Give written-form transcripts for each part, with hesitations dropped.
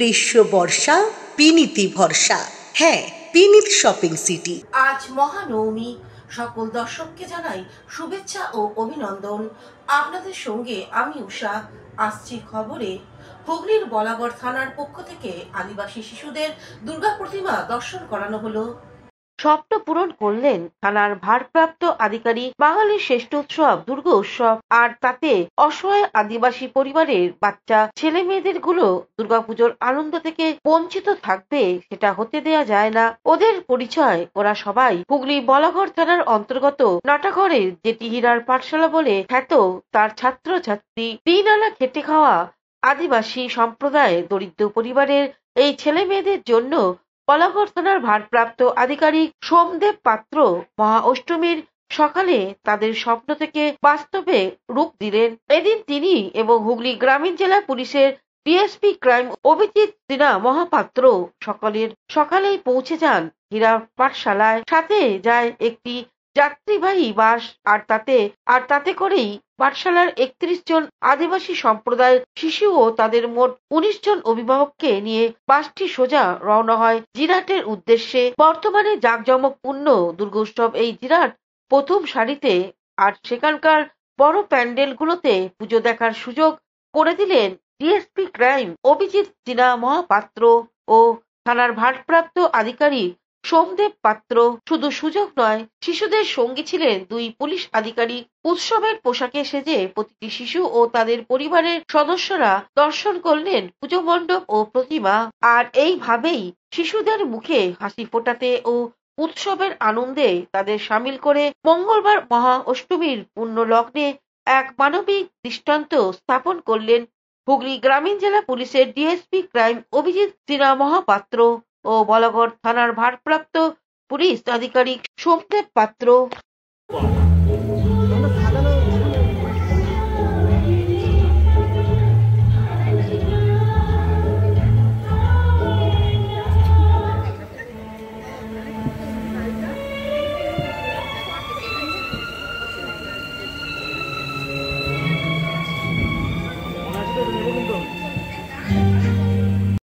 গ্রীষ্ম বর্ষা বিনীতি ভরসা। হ্যাঁ, বিনীত শপিং সিটি। আজ মহানবমী, সকল দর্শককে জানাই শুভেচ্ছা ও অভিনন্দন। আপনাদের সঙ্গে আমি উষা। আসছি খবরে। হুগলির বলাগড় থানার পক্ষ থেকে আদিবাসী শিশুদের দুর্গা প্রতিমা দর্শন করানো হলো। স্বপ্ন পূরণ করলেন থানার ভারপ্রাপ্ত আধিকারিক। বাঙালির শ্রেষ্ঠ উৎসব দুর্গা উৎসব, আর তাতে অসহায় আদিবাসী পরিবারের বাচ্চা ছেলে মেয়েদের গুলো দুর্গাপুজোর আনন্দ থেকে বঞ্চিত থাকবে, সেটা হতে দেয়া যায় না। ওদের পরিচয়, ওরা সবাই হুগলি বলাগড় থানার অন্তর্গত নাটাগড়ের জেটি হীরার পাঠশালা বলে খ্যাত। তার ছাত্র ছাত্রী দিন আনা খেটে খাওয়া আদিবাসী সম্প্রদায়ের দরিদ্র পরিবারের এই ছেলে মেয়েদের জন্য বলাগড় থানার ভারপ্রাপ্ত আধিকারিক সোমদেব পাত্র মহা অষ্টমীর সকালে তাদের স্বপ্ন থেকে বাস্তবে রূপ দিলেন। এদিন তিনি এবং হুগলি গ্রামীণ জেলা পুলিশের ডিএসপি ক্রাইম অভিজিৎ সিনহা মহাপাত্র সকালেই পৌঁছে যান হীরা পাঠশালায়। সাথে যায় একটি যাত্রীবাহী বাস, আর তাতে করেই পাঠশালার ৩১ জন আদিবাসী সম্প্রদায়ের শিশু ও তাদের মোট ১৯ জন অভিভাবককে নিয়ে বাসটি সোজা রওনা হয় জিরাটের উদ্দেশ্যে। বর্তমানে জাঁকজমকপূর্ণ দুর্গোৎসব এই জিরাট প্রথম সারিতে, আর সেখানকার বড় প্যান্ডেলগুলোতে পুজো দেখার সুযোগ করে দিলেন ডিএসপি ক্রাইম অভিজিৎ সিনহা মহাপাত্র ও থানার ভারপ্রাপ্ত আধিকারিক সোমদেব পাত্র। শুধু সুযোগ নয়, শিশুদের সঙ্গী ছিলেন ২ পুলিশ আধিকারিক। উৎসবের পোশাকে সেজে প্রতিটি শিশু ও তাদের পরিবারের সদস্যরা দর্শন করলেন পুজো মণ্ডপ ও প্রতিমা। আর এইভাবেই শিশুদের মুখে হাসি ফোটাতে ও উৎসবের আনন্দে তাদের সামিল করে মঙ্গলবার মহা অষ্টমীর পুণ্য লগ্নে এক মানবিক দৃষ্টান্ত স্থাপন করলেন হুগলি গ্রামীণ জেলা পুলিশের ডিএসপি ক্রাইম অভিজিৎ সিনহা মহাপাত্র ও বলাগড় থানার ভারপ্রাপ্ত পুলিশ আধিকারিক সোমদেব পাত্র।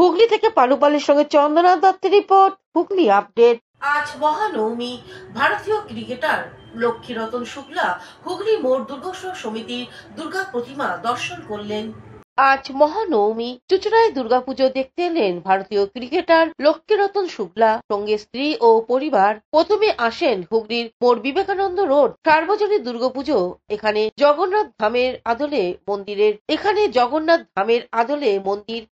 হুগলি থেকে পালুপালের সঙ্গে চন্দনা দত্তের রিপোর্ট, হুগলি আপডেট। আজ মহানবমী। ভারতীয় ক্রিকেটার লক্ষ্মীরতন শুক্লা হুগলি মোড় দুর্গোৎসব সমিতির দুর্গা প্রতিমা দর্শন করলেন। আজ মহানবমী। চুঁচুড়ায় দুর্গাপুজো দেখতে এলেন ভারতীয় ক্রিকেটার লক্ষ্মীরতন শুক্লা সঙ্গে স্ত্রী ও পরিবার। প্রথমে আসেন হুগলির মোড় বিবেকানন্দ রোড সার্বজনীন দুর্গাপুজো। এখানে জগন্নাথ ধামের আদলে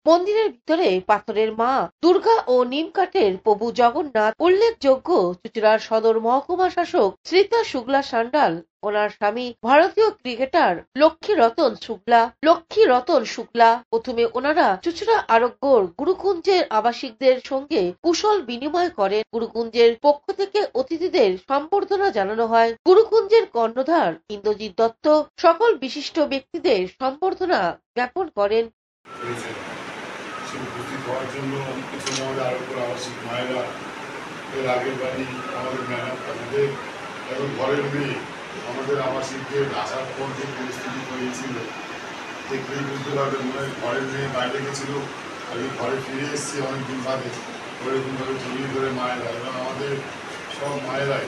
মন্দিরের ভিতরে পাথরের মা দুর্গা ও নিম কাঠের প্রভু জগন্নাথ। উল্লেখযোগ্য, চুঁচুড়ার সদর মহকুমা শাসক শ্রীতা শুক্লা সান্যাল, ওনার স্বামী ভারতীয় ক্রিকেটার লক্ষ্মীরতন শুক্লা। প্রথমে ওনারা চুঁচুড়া আরোগ্যর গুরুকুঞ্জের আবাসিকদের সঙ্গে কুশল বিনিময় করেন। গুরুকুঞ্জের পক্ষ থেকে অতিথিদের সম্বর্ধনা জানানো হয়। গুরুকুঞ্জের কর্ণধার ইন্দ্রজিৎ দত্ত সকল বিশিষ্ট ব্যক্তিদের সম্বর্ধনা জ্ঞাপন করেন। আমাদের আবাসিকদের আসার পর যে পরিস্থিতি হয়েছিল দেখলেই বুঝতে পারবেন, ঘরের মেয়ে বাইরে গেছিল, আমি ঘরে ফিরে এসেছি অনেকদিন বাদে, ওরকমভাবে জড়িয়ে ধরে মায়েরা এবং আমাদের সব মায়েরাই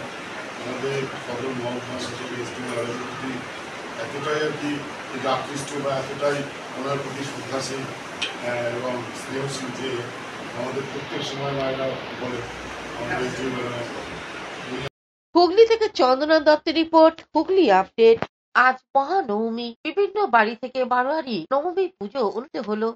আমাদের সদর মহকুমা শাসক এসপি প্রতি এতটাই আর কি আকৃষ্ট বা এতটাই ওনার প্রতি শ্রদ্ধাশীল এবং স্নেহশীল যে আমাদের প্রত্যেক সময় মায়েরা বলে আমাদের যে হুগলি থেকে চন্দনা দত্তের রিপোর্ট, হুগলি আপডেট। আজ মহানবমী। বিভিন্ন বাড়ি থেকে বারোয়ারি নবমী পুজো অনুষ্ঠিত হলো।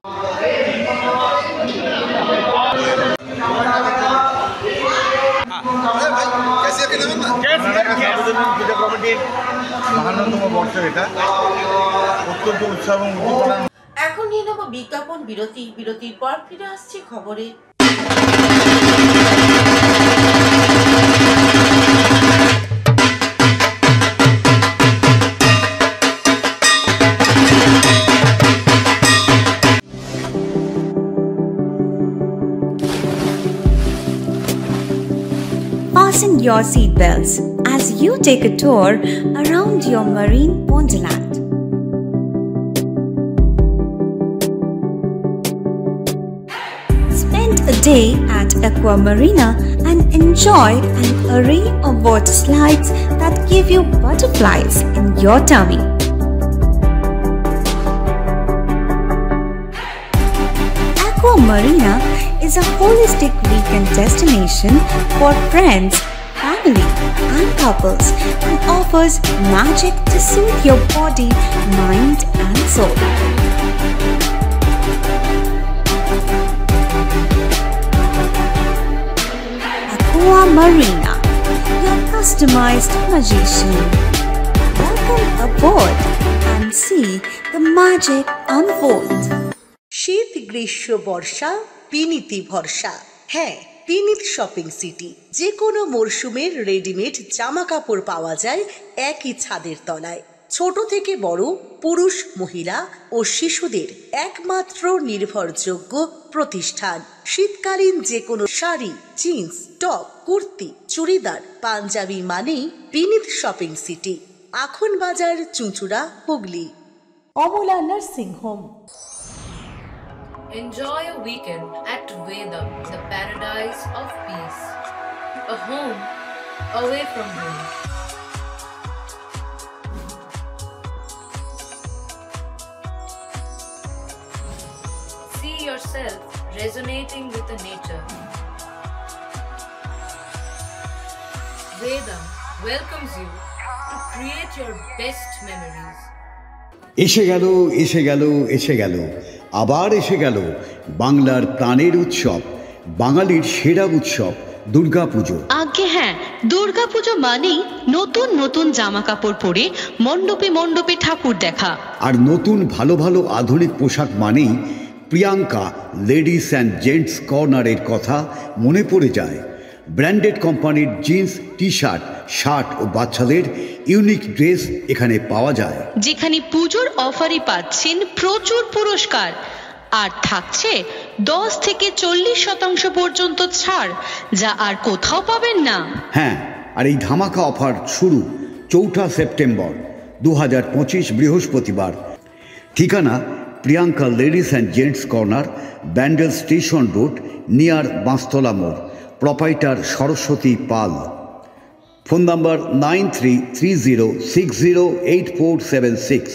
এখন নিয়ে নেব বিজ্ঞাপন বিরতি। বিরতির পর ফিরে আসছি খবরে। Fasten your seatbelts as you take a tour around your marine wonderland. a day at Aqua Marina and enjoy an array of water slides that give you butterflies in your tummy. Aqua Marina is a holistic weekend destination for friends, family and couples and offers magic to soothe your body, mind and soul. Aqua Marina, your customized magician. Welcome aboard and see the magic unfold. শীত গ্রীষ্ম বর্ষা বিনীতি ভরসা। হ্যাঁ, বিনীত shopping city. যে কোনো মরশুমের readymade জামা কাপড় পাওয়া যায় একই ছাদের তলায়। ছোট থেকে বড়, পুরুষ, মহিলা ও শিশুদের একমাত্র নির্ভরযোগ্য প্রতিষ্ঠান। শীতকালীন যে কোনো শাড়ি, জিন্স, টপ, কুর্তি, চুড়িদার, পাঞ্জাবি মানেই Binit shopping city. Akhan Bazar, Chuchura, Hooghly. Amala nursing home. Enjoy a weekend at Vedam, the paradise of peace. A home away from home. See yourself resonating with the nature. Vedam welcomes you to create your best memories. এসে গেল এসে গেল এসে গেল আবার এসে গেল বাংলার প্রাণের উৎসব, বাঙালির সেরা উৎসব দুর্গাপুজো। আগে হ্যাঁ, দুর্গাপুজো মানেই নতুন নতুন জামা কাপড় পরে মণ্ডপে মণ্ডপে ঠাকুর দেখা। আর নতুন ভালো ভালো আধুনিক পোশাক মানেই প্রিয়াঙ্কা লেডিস অ্যান্ড জেন্টস কর্নারের কথা মনে পড়ে যায়। ব্র্যান্ডেড কোম্পানির জিন্স, টি শার্ট, শার্ট ও বাচ্চাদের ইউনিক ড্রেস এখানে পাওয়া যায়। যেখানে পুজোর অফারে পাচ্ছেন প্রচুর পুরস্কার আর থাকছে 10 থেকে 40% পর্যন্ত ছাড়, যা আর কোথাও পাবেন না। হ্যাঁ, আর এই ধামাকা অফার শুরু 4 সেপ্টেম্বর 2025 বৃহস্পতিবার। ঠিকানা Priyanka ladies and gents corner, Bandel station road, near Banshtala মোড়। Proprietor Saraswati Pal. Phone number 9330608476।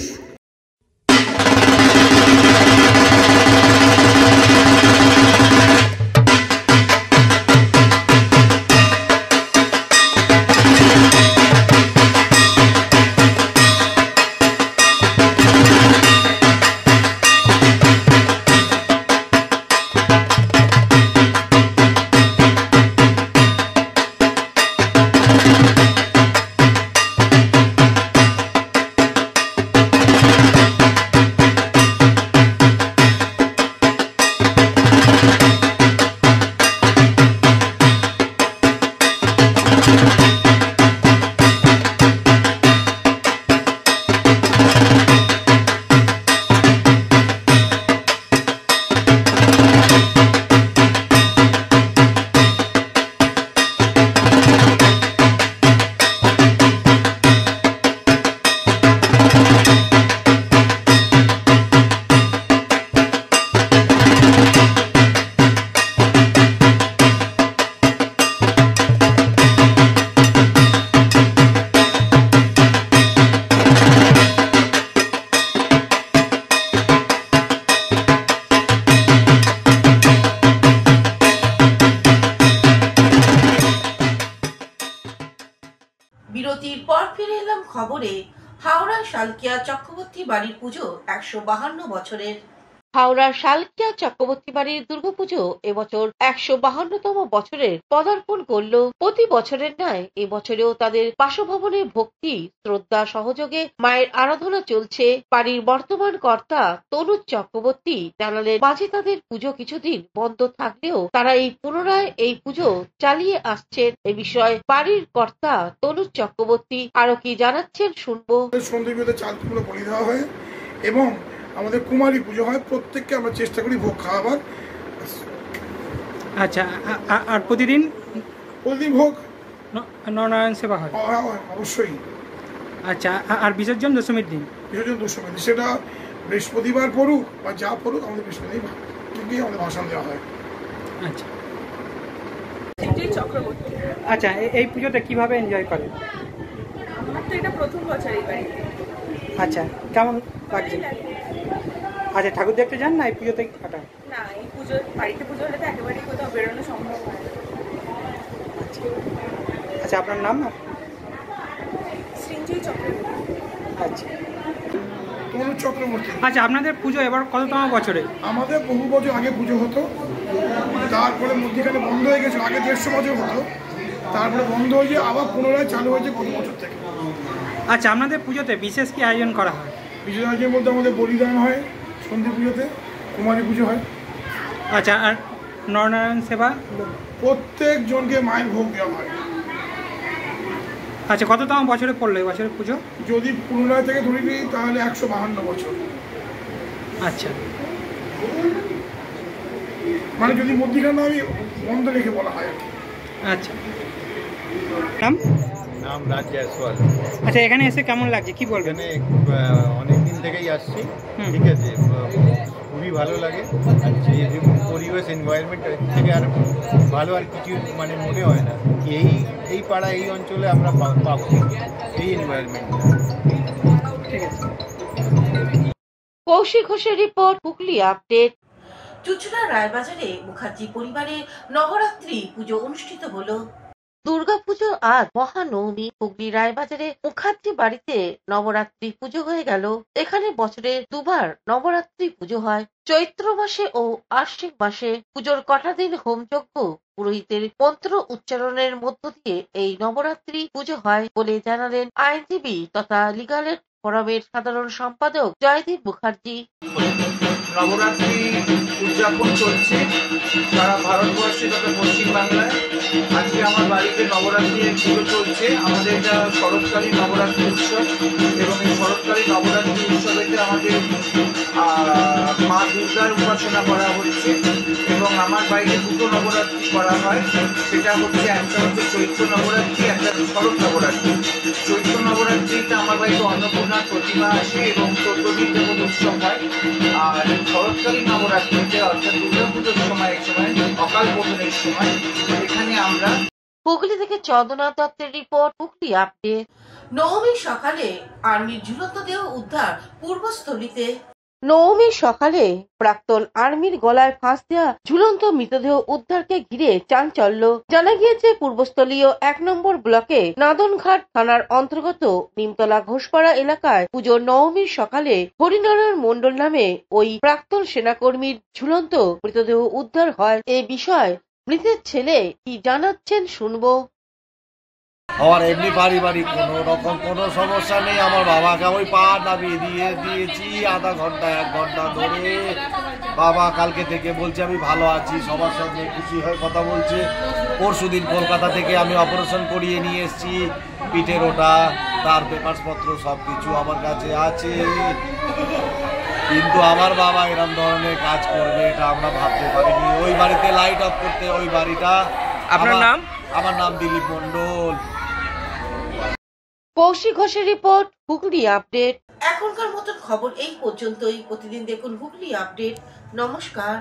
বিরতির পর ফিরে এলাম খবরে। হাওড়া শালকিয়া চক্রবর্তী বাড়ির পুজো 152 বছরের। হাওড়ার শালকিয়া চক্রবর্তী বাড়ির দুর্গাপুজো এবছর 152তম বছরের পদার্পণ করল। প্রতি বছরের ন্যায় এবছরেও তাদের বাসভবনে ভক্তি, শ্রদ্ধা, সহযোগে মায়ের আরাধনা চলছে। বাড়ির বর্তমান কর্তা তনুজ চক্রবর্তী জানালেন, মাঝে তাদের পুজো কিছুদিন বন্ধ থাকলেও তারা পুনরায় এই পুজো চালিয়ে আসছেন। এ বিষয়ে বাড়ির কর্তা তনুজ চক্রবর্তী আরো কি জানাচ্ছেন শুনবো। সন্ধ্যে চাল কুমড়ো বলি দেওয়া হয় এবং আমাদের কুমারী পুজো হয়। প্রত্যেককে আমরা চেষ্টা করি ভোগ খাওয়াবার। আচ্ছা, আর প্রতিদিন ভোগ নরনারায়ণ সেবা হয়? অবশ্যই। আচ্ছা, আর বিসর্জন দশমীর দিন? বিসর্জন দশমীর দিন, সেটা বৃহস্পতিবার পড়ুক বা যা পড়ুক, আমাদের বৃহস্পতিবার আমাদের ভাষণ দেওয়া হয়। আচ্ছা চক্রবর্তী। আচ্ছা, এই পুজোটা কিভাবে এনজয় করেন? আমার তো এটা প্রথম বছর এই বাড়িতে। আচ্ছা, কেমন লাগছে? আচ্ছা, ঠাকুর দেখতে যান না এই পুজোতে কাটান? না, এই পুজো বাড়িতে পুজো হলে তো একেবারেই কোথাও বেরোনো সম্ভব হয় না। আচ্ছা আচ্ছা, আপনার নাম? সৃঞ্জয় চক্রবর্তী। আচ্ছা তনু চক্রবর্তী। আচ্ছা, আপনাদের পুজো এবার কততম বছরে? আমাদের বহু বছর আগে পুজো হতো, তারপরে মধ্যিখানে বন্ধ হয়ে গেছে। আগে 150 বছর হতো, তারপরে বন্ধ হয়ে গিয়ে আবার পুনরায় চালু হয়েছে গত বছর থেকে। আচ্ছা, আপনাদের পুজোতে বিশেষ কি আয়োজন করা হয়? বিশেষ আয়োজনের মধ্যে আমাদের বলিদান হয় সন্ধি পুজোতে, কুমারী পুজো হয়। আচ্ছা, আর নরনারায়ণ সেবা? প্রত্যেকজনকে মায়ের ভোগ দেওয়া হয়। আচ্ছা, কততম বছরে পড়লো এবছরের পুজো? যদি পুনরায় থেকে ধরে নিই তাহলে 152 বছর। আচ্ছা, মানে যদি মধ্যিখানে আমি বন্ধ রেখে বলা হয়। আচ্ছা, নাম? নাম রাজ জয়সওয়াল। আচ্ছা, এখানে এসে কেমন লাগছে কি বলবেন? এখানে অনেক দিন থেকেই আসছি, ঠিক আছে, খুবই ভালো লাগে। আর যে পরিবেশ এনভায়রনমেন্ট থেকে আর ভালো আর কিছু মানে মনে হয় না কি এই পাড়া এই অঞ্চলে আমরা পাবো এই এনভায়রনমেন্ট। ঠিক আছে। কৌশিক ঘোষের রিপোর্ট, হুগলি আপডেট। চুচুড়া রায়বাজারে মুখার্জি পরিবারে নবরাত্রি পুজো অনুষ্ঠিত হলো। দুর্গাপুজো আজ মহানবমী। হুগলি রায়বাজারে মুখার্জি বাড়িতে নবরাত্রি পুজো হয়ে গেল। এখানে বছরে দুবার নবরাত্রি পুজো হয়। চৈত্র মাসে ও আশ্বিন মাসে পুজোর কটা দিন হোমযজ্ঞ পুরোহিতের মন্ত্র উচ্চারণের মধ্য দিয়ে এই নবরাত্রি পুজো হয় বলে জানালেন আইনজীবী তথা লিগাল এড ফোরামের সাধারণ সম্পাদক জয়দীপ মুখার্জি। নবরাত্রি উদযাপন চলছে সারা ভারতবর্ষে তথা পশ্চিমবাংলায়। আজকে আমার বাড়িতে নবরাত্রির পুজো চলছে। আমাদের এটা শরৎকালীন নবরাত্রি উৎসব এবং এই শরৎকালীন নবরাত্রি উৎসবেতে আমাদের মা দুর্গার উপাসনা করা হচ্ছে এবং আমার বাড়িতে দুটো নবরাত্রি করা হয়। সেটা হচ্ছে একটা হচ্ছে চৈত্র নবরাত্রি, একটা শরৎ নবরাত্রি। চৈত্র নবরাত্রিতে আমার বাড়িতে অন্নপূর্ণার প্রতিমা আসে এবং 14 দিন যেমন উৎসব হয়। আর শরৎকালীন নবরাত্রিতে অর্থাৎ দুর্গাপুজোর সময় অকাল বোধনের সময় এখানে আমরা। হুগলি থেকে চন্দনা দত্তের রিপোর্ট, হুগলি আপডেট। নবমীর সকালে আর্মির ঝুলন্ত দেহ উদ্ধার পূর্বস্থলীতে। নবমীর সকালে প্রাক্তন আর্মির গলায় ফাঁস দেওয়া ঝুলন্ত মৃতদেহ উদ্ধারকে ঘিরে চাঞ্চল্য। জানা গিয়েছে পূর্বস্থলীয় 1 নম্বর ব্লকে নাদনঘাট থানার অন্তর্গত নিমতলা ঘোষপাড়া এলাকায় পুজোর নবমীর সকালে হরিনারায়ণ মণ্ডল নামে ওই প্রাক্তন সেনাকর্মীর ঝুলন্ত মৃতদেহ উদ্ধার হয়। এ বিষয়ে মৃতের ছেলে কি জানাচ্ছেন শুনবো। আমার এমনি পারিবারিক কোনো রকম কোনো সমস্যা নেই। আমার বাবাকে ওই পা নামিয়ে দিয়েছি আধা ঘন্টা 1 ঘন্টা ধরে। বাবা কালকে থেকে বলছে আমি ভালো আছি, সবার সঙ্গে খুশি হয়ে কথা বলছে। পরশুদিন কলকাতা থেকে আমি অপারেশন করিয়ে নিয়ে এসেছি পিঠের, ওটা তার পেপারসপত্র সব কিছু আমার কাছে আছে। কিন্তু আমার বাবা এরকম ধরনের কাজ করবে এটা আমরা ভাবতে পারিনি। ওই বাড়িতে লাইট অফ করতে, ওই বাড়িটা। আপনার নাম? আমার নাম দিলীপ মণ্ডল। কৌশিক ঘোষের রিপোর্ট, হুগলি আপডেট। এখনকার মতন খবর এই পর্যন্তই। প্রতিদিন দেখুন হুগলি আপডেট। নমস্কার।